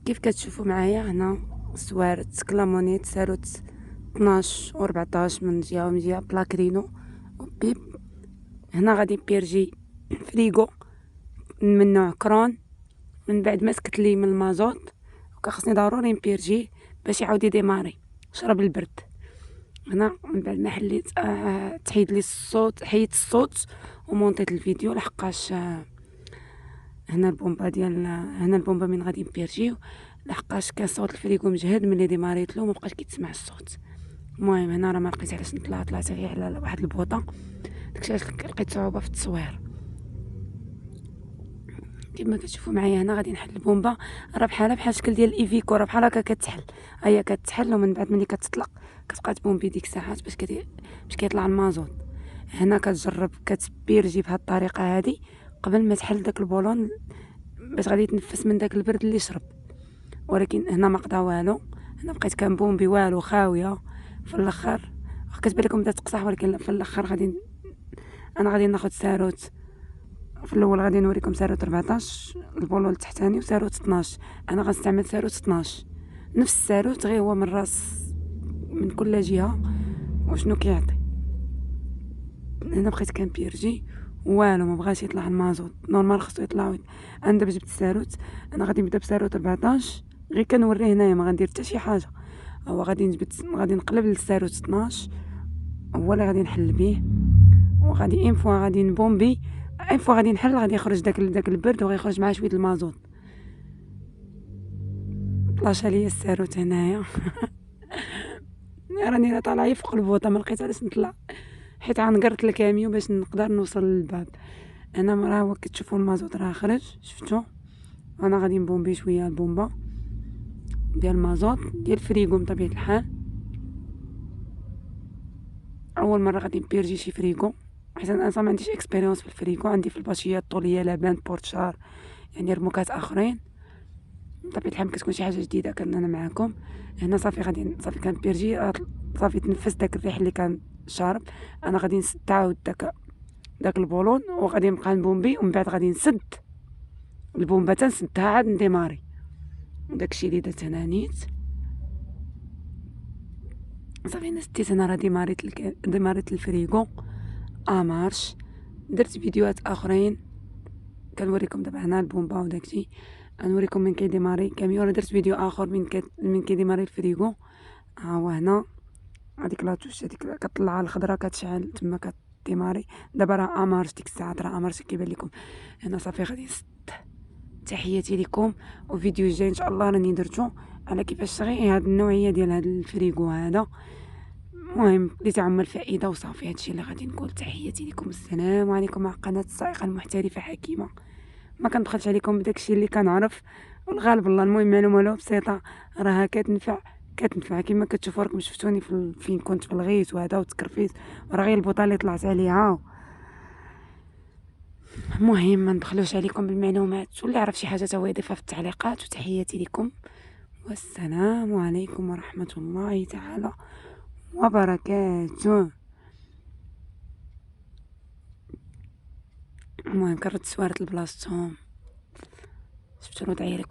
كيف كتشوفوا معايا هنا سوارت كلامونيت ساروت 12 و 14 من جهه ومن جهه بلاكرينو وبيب. هنا غادي بيرجي فريغو من نوع كرون. من بعد ما سكت لي من المازوت وكخصني ضروري نبيرجيه باش يعاود يديماري شرب البرد. هنا من بعد ما حليت تحيد لي الصوت، حيدت الصوت ومونطيت الفيديو لحقاش هنا البومبا من غادي نبيرجيو لحقاش كان صوت الفريغو مجهد ملي ديماريتلو مبقاش كيتسمع الصوت. المهم هنا راه ما لقيت علاش نطلع، طلعت غير على واحد البوطه، داكشي علاش لقيت صعوبه في التصوير. كما كتشوفوا معايا هنا غادي نحل البومبا، راه بحال شكل ديال الايفيكو، راه بحال هكا كتحل، هي كتحل ومن بعد ملي كتطلق كتبقى تبومبي ديك الساعات باش كيطلع المازوت. هنا كتجرب كتبيرجي بهاد الطريقه هادي قبل ما تحل داك البولون باش غادي يتنفس من داك البرد اللي شرب. ولكن هنا ما قضى والو، هنا بقيت كنبومبي والو خاويه. في الاخر كتبان لكم بدات تقصح، ولكن في الاخر انا غادي ناخذ ساروت. في الاول غادي نوريكم ساروت 14 البولون التحتاني وساروت 12. انا غنستعمل ساروت 12 نفس الساروت غير هو من راس من كل جهه وشنو كيعطي. هنا بقيت كنبيرجي والو ما بغاش يطلع المازوت، نورمال خصو يطلع. انا دابا جبت ساروت، انا غادي نبدا بساروت 14 غير كنوريه هنايا، ما غندير حتى شي حاجه. هو غادي نقلب للساروت 12 هو اللي غادي نحل به، وغادي فوا غادي نبومبي فوا غادي نحل غادي يخرج داك البرد وغيخرج معاه شويه المازوت. طلاشا ليا الساروت هنايا راني طالعه فوق البوطه ما لقيت علاش نطلع، حيت غنقرت الكاميو باش نقدر نوصل للباب. انا راه هو كتشوفوا المازوت راه خرج، شفتوا. انا غادي نبومبي شويه البومبا ديال المازوت ديال الفريغو بطبيعه الحال. اول مره غادي نبيرجي شي فريغو، حيت انا ما عنديش اكسبيريونس في الفريغو، عندي في الباشيه الطوليه لابان بورتشار يعني رموكات اخرين. بطبيعه الحال كتكون شي حاجه جديده كان انا معاكم. هنا صافي كنبيرجي صافي تنفس داك الريح اللي كان شارب. انا غادي نستعاود داك البولون وغادي نبقى نبومبي، ومن بعد غادي نسد البومبه تنسدها عاد نديماري. وداكشي اللي درت انا نيت صافي نسيت. انا راه ديماريت الفريغو مارش. درت فيديوهات اخرين كنوريكم دابا هنا البومبا وداكشي، غنوريكم من كيديماري كاميو. راه درت فيديو اخر من كيديماري الفريغو. ها هو هنا هذيك لاطوش هذيك كطلع الخضره كتشعل تما كديماري. دابا راه مارش ديك الساعات راه مارش كيبان لكم. هنا صافي غادي نسد. تحياتي لكم، وفيديو الجاي ان شاء الله راني درتو على كيفاش تغيي هاد النوعيه ديال هاد الفريغو هذا. المهم لتعم الفائده وصافي، هادشي اللي غادي نقول. تحياتي لكم، السلام عليكم مع قناه السائقه المحترفه حكيمه. ما كنبخلش عليكم بداكشي اللي كنعرف والغالب الله. المهم معلومه بسيطه راها كتنفع كما كتشوفوا. راكم شفتوني فين كنت في الغيط وهذا وتكرفيت، وراه غير البوطه اللي طلعت عليها. المهم ما ندخلوش عليكم بالمعلومات، واللي عرف شي حاجه تا هو يضيفها في التعليقات. وتحياتي لكم والسلام عليكم ورحمه الله تعالى وبركاته. المهم كرت سوارت لبلاصتهم، شفتوا دايره.